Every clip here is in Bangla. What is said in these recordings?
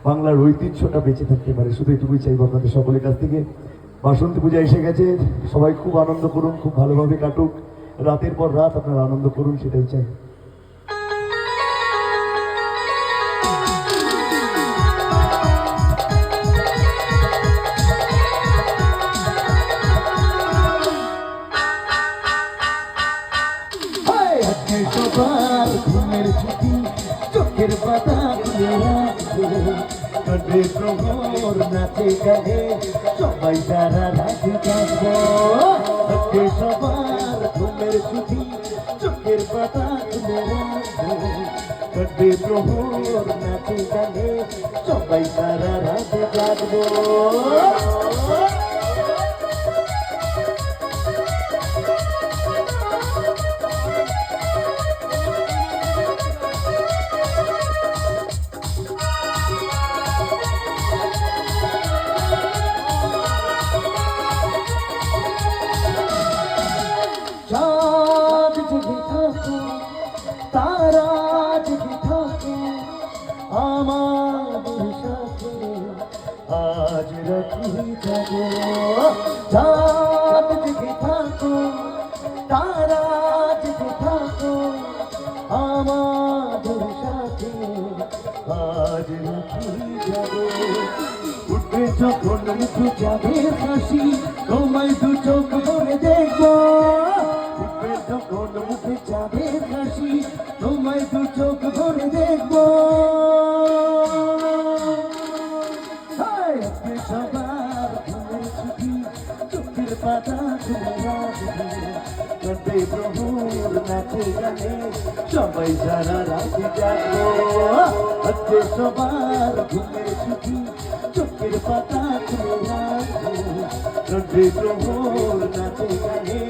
বাংলার ঐতিহ্যটা বেঁচে থাকতে পারে, শুধু এটুকুই চাইব আপনাদের সকলের কাছ থেকে। বাসন্তী পূজা এসে গেছে, সবাই খুব আনন্দ করুন, খুব ভালোভাবে কাটুক, রাতের পর রাত আপনারা আনন্দ করুন, সেটাই চাই। সবার ঘুমের ছুটি, চোখের পাতা খুলে রাখবো, কাটবে প্রহর নাচে গানে, সবাই সারা রাত জাগবো। আজকে সবার ঘুমের ছুটি, চোখের পাতা খুলে রাখবো, কাটবে প্রহর নাচে গানে, সবাই সারা রাত জাগবো। চাঁদ জেগে থাকো, তারা জেগে থাকো, আমাদের সাথে আজ রাখি যাবো। চাঁদ জেগে থাকো, তারা জেগে থাকো, আমাদের সাথে আজ রাখি যাবো। উঠবে যখন মুখ যাবে হাসি, তোমায় দু চোখ ভরে দেখবো। উঠবে যখন মুখে যাবে হাসি, তোমায় দু চোখ ভরে দেখবো। আজকে সবার ঘুমের ছুটি, চোখের পাতা খুলে রাখবো, কাটবে প্রহর নাচে গানে, সবাই সারা রাত জাগবো। আজকে সবার ঘুমের ছুটি, চোখের পাতা খুলে রাখবো, কাটবে প্রহর নাচে গানে,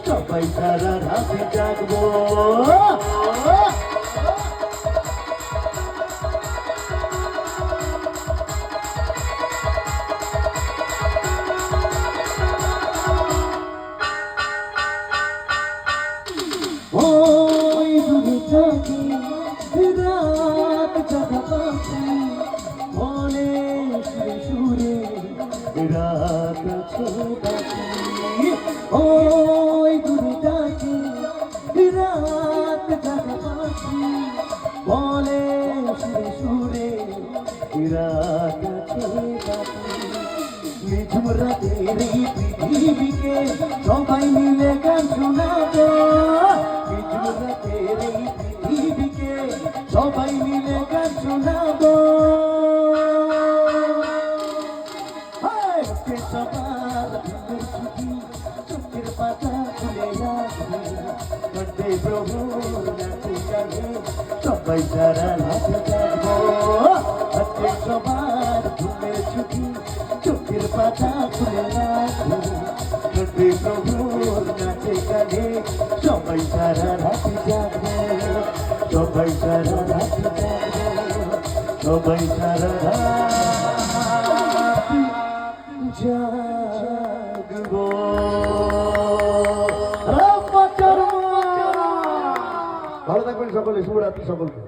সবাই সারা রাত জাগবো। ওই দূরে থাকি, রাত জাগা পাখি, মনে সুরে সুরে রাত আছে বাকি। ওই দূরে থাকি, রাত জাগা পাখি, মনে সুরে সুরে রাত আছে বাকি। নিঝুম রাতের এই পৃথিবীকে সবাই মিলে গান শোনাবো। নিঝুম রাতের এই পৃথিবীকে সবাই মিলে গান শোনাবো। আজকে সবার ঘুমের ছুটি, চোখের পাতা খুলে রাখবো, কাটবে প্রহর নাচে গানে, সবাই সারা রাত জাগবো। আজকে সবার ঘুমের ছুটি, চোখের পাতা খুলে রাখবো, কাটবে প্রভুর নাচে গানে, সবাই সারা রাত জাগবো। সবাই সারা রাত জাগবো, সবাই সারা রাত জাগবো। ভালো থাকবেন সকলে, শুভরাত্রি সকলকে।